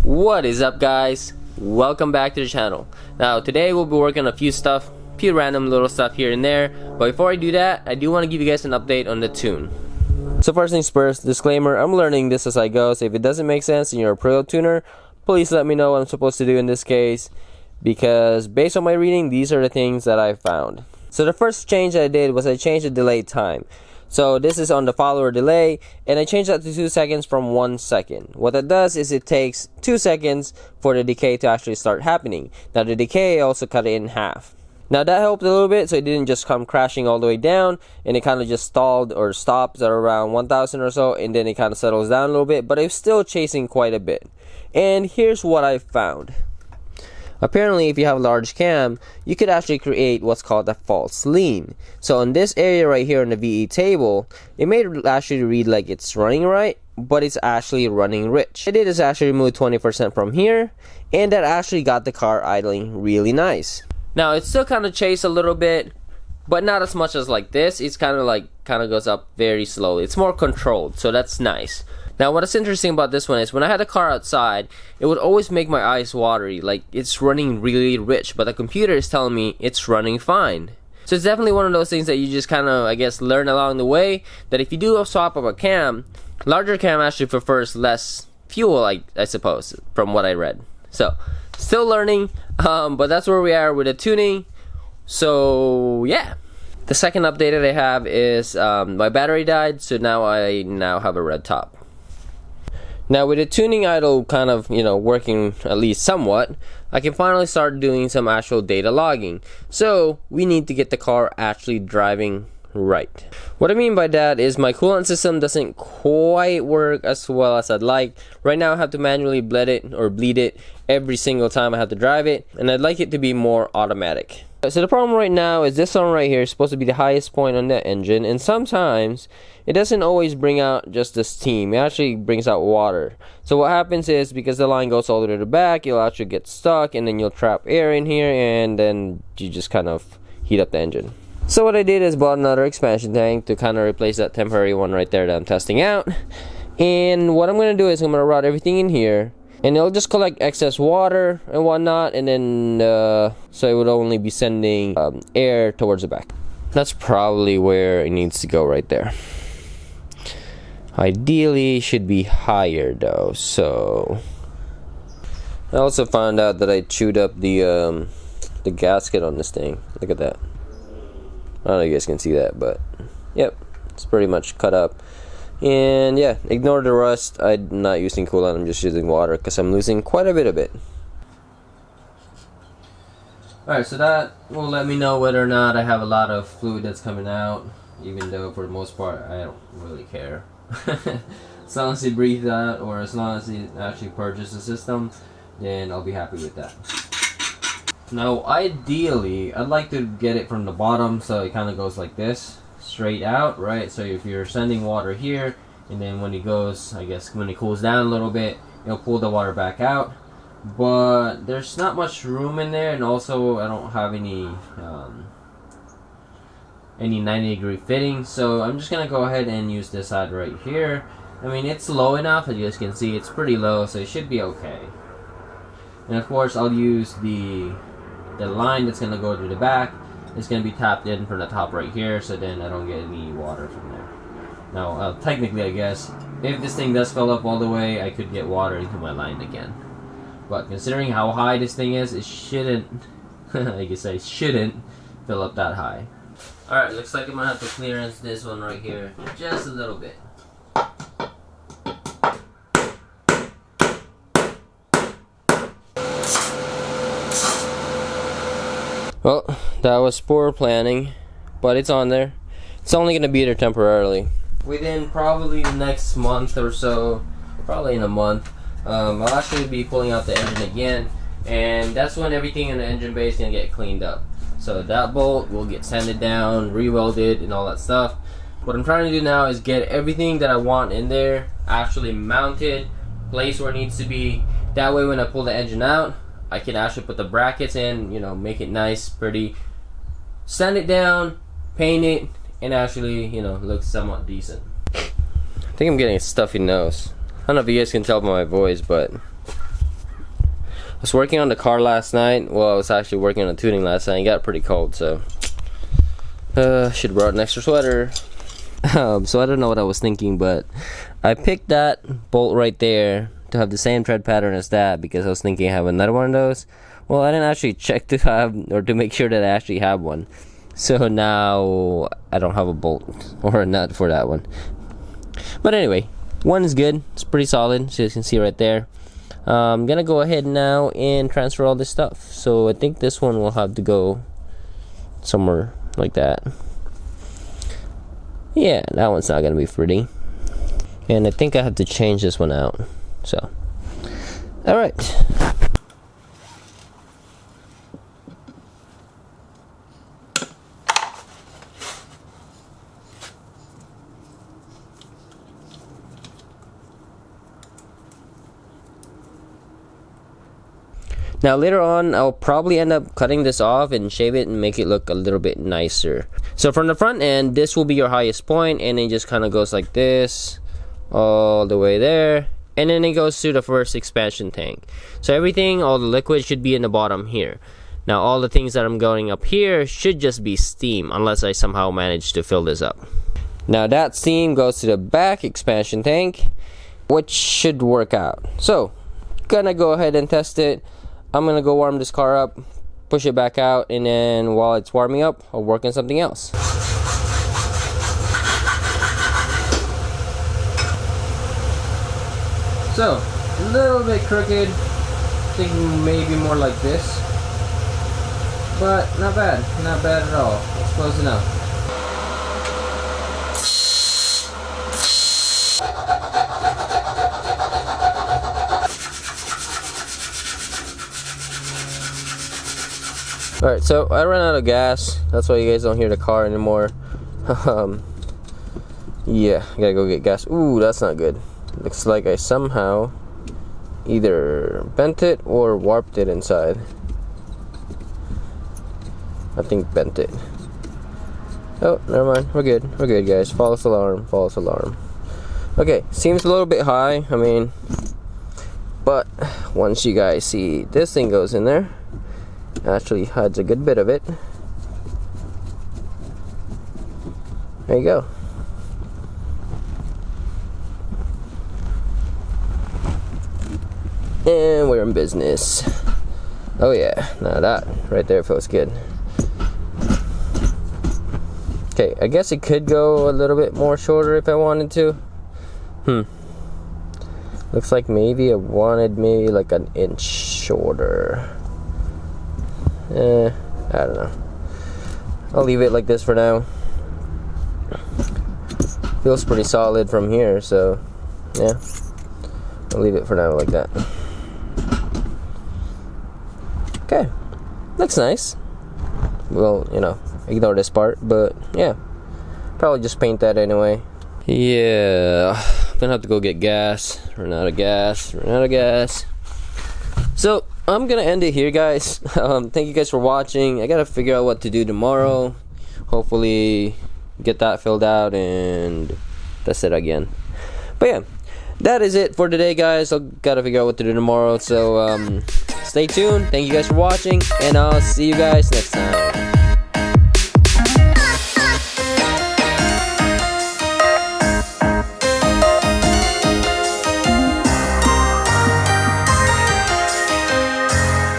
What is up, guys? Welcome back to the channel. Now today we'll be working on a few random little stuff here and there, but before I do that, I do want to give you guys an update on the tune. So first things first, disclaimer, I'm learning this as I go, so if it doesn't make sense and you're a pro tuner, please let me know what I'm supposed to do in this case, because based on my reading, these are the things that I found. So the first change that I did was I changed the delay time. So this is on the follower delay, and I changed that to 2 seconds from 1 second. What that does is it takes 2 seconds for the decay to actually start happening. Now the decay also cut it in half. Now that helped a little bit, so it didn't just come crashing all the way down, and it kind of just stalled or stops at around 1000 or so, and then it kind of settles down a little bit, but it's still chasing quite a bit. And here's what I found. Apparently, if you have a large cam, you could actually create what's called a false lean. So in this area right here on the VE table, it may actually read like it's running right, but it's actually running rich. What I did is actually remove 20% from here, and that actually got the car idling really nice. Now it still kind of chased a little bit, but not as much as like this. It's kind of goes up very slowly. It's more controlled, so that's nice. Now what is interesting about this one is when I had the car outside, it would always make my eyes watery, like it's running really rich, but the computer is telling me it's running fine. So it's definitely one of those things that you just kind of, I guess, learn along the way, that if you do a swap of a cam, larger cam actually prefers less fuel, I suppose, from what I read. So still learning, but that's where we are with the tuning. So yeah. The second update that I have is my battery died, so now I have a red top. Now with the tuning idle kind of, working at least somewhat, I can finally start doing some actual data logging. So we need to get the car actually driving right. What I mean by that is my coolant system doesn't quite work as well as I'd like. Right now I have to manually bleed it every single time I have to drive it, and I'd like it to be more automatic. So the problem right now is this one right here is supposed to be the highest point on the engine, and sometimes it doesn't always bring out just the steam. It actually brings out water. So what happens is, because the line goes all the way to the back, you'll actually get stuck, and then you'll trap air in here, and then you just kind of heat up the engine. So what I did is bought another expansion tank to kind of replace that temporary one right there that I'm testing out. And what I'm going to do is I'm going to route everything in here, and it'll just collect excess water and whatnot, and then so it would only be sending air towards the back. That's probably where it needs to go right there. Ideally should be higher though. So I also found out that I chewed up the gasket on this thing. Look at that. I don't know if you guys can see that, but yep, it's pretty much cut up. And yeah, ignore the rust. I'm not using coolant, I'm just using water because I'm losing quite a bit of it. Alright, so that will let me know whether or not I have a lot of fluid that's coming out, even though for the most part I don't really care. As long as it breathes out, or as long as it actually purges the system, then I'll be happy with that. Now ideally, I'd like to get it from the bottom so it kind of goes like this, straight out, right? So if you're sending water here, and then when it goes, I guess when it cools down a little bit, it'll pull the water back out. But there's not much room in there, and also I don't have any 90-degree fitting, so I'm just gonna go ahead and use this side right here. I mean, it's low enough, as you guys can see, it's pretty low, so it should be okay. And of course I'll use the line that's gonna go to the back. It's gonna be tapped in from the top right here, so then I don't get any water from there. Now technically, I guess if this thing does fill up all the way, I could get water into my line again. But considering how high this thing is, it shouldn't I guess I shouldn't fill up that high. Alright, looks like I'm gonna have to clearance this one right here just a little bit. Well, that was poor planning, but it's on there. It's only gonna be there temporarily. Within probably the next month or so, probably in a month, I'll actually be pulling out the engine again, and that's when everything in the engine bay is gonna get cleaned up. So that bolt will get sanded down, re-welded, and all that stuff. What I'm trying to do now is get everything that I want in there actually mounted, placed where it needs to be. That way when I pull the engine out, I can actually put the brackets in, make it nice, pretty, sand it down, paint it, and actually, look somewhat decent. I think I'm getting a stuffy nose. I don't know if you guys can tell by my voice, but was working on the car last night. Well, I was actually working on tuning last night. It got pretty cold, so should have brought an extra sweater. So I don't know what I was thinking, but I picked that bolt right there to have the same tread pattern as that because I was thinking I have another one of those. Well, I didn't actually check to have or to make sure that I actually have one. So now I don't have a bolt or a nut for that one. But anyway, one is good. It's pretty solid, so you can see right there. I'm gonna go ahead now and transfer all this stuff. So I think this one will have to go somewhere like that. Yeah, that one's not gonna be pretty. And I think I have to change this one out. So, alright. Now later on, I'll probably end up cutting this off and shave it and make it look a little bit nicer. So from the front end, this will be your highest point, and it just kind of goes like this, all the way there, and then it goes to the first expansion tank. So everything, all the liquid should be in the bottom here. Now all the things that I'm going up here should just be steam, unless I somehow manage to fill this up. Now that steam goes to the back expansion tank, which should work out. So, gonna go ahead and test it. I'm gonna go warm this car up, push it back out, and then while it's warming up, I'll work on something else. So, a little bit crooked, thinking maybe more like this, but not bad at all. It's close enough. Alright, so I ran out of gas. That's why you guys don't hear the car anymore. Yeah, I gotta go get gas. Ooh, that's not good. Looks like I somehow either bent it or warped it inside. I think bent it. Oh, never mind. We're good. We're good, guys. False alarm. False alarm. Okay, seems a little bit high. I mean, but once you guys see this thing goes in there, actually hides a good bit of it. There you go. And we're in business. Oh yeah, now that right there feels good. Okay, I guess it could go a little bit more shorter if I wanted to. Looks like maybe I wanted maybe like an inch shorter. I don't know. I'll leave it like this for now. Feels pretty solid from here, so yeah. I'll leave it for now like that. Okay. Looks nice. Well, you know, ignore this part, but yeah. Probably just paint that anyway. Yeah. Gonna have to go get gas. Run out of gas. So I'm gonna end it here, guys. Thank you guys for watching. I gotta figure out what to do tomorrow. Hopefully get that filled out and test it again. But yeah, that is it for today, guys. I gotta figure out what to do tomorrow. So stay tuned. Thank you guys for watching, and I'll see you guys next time.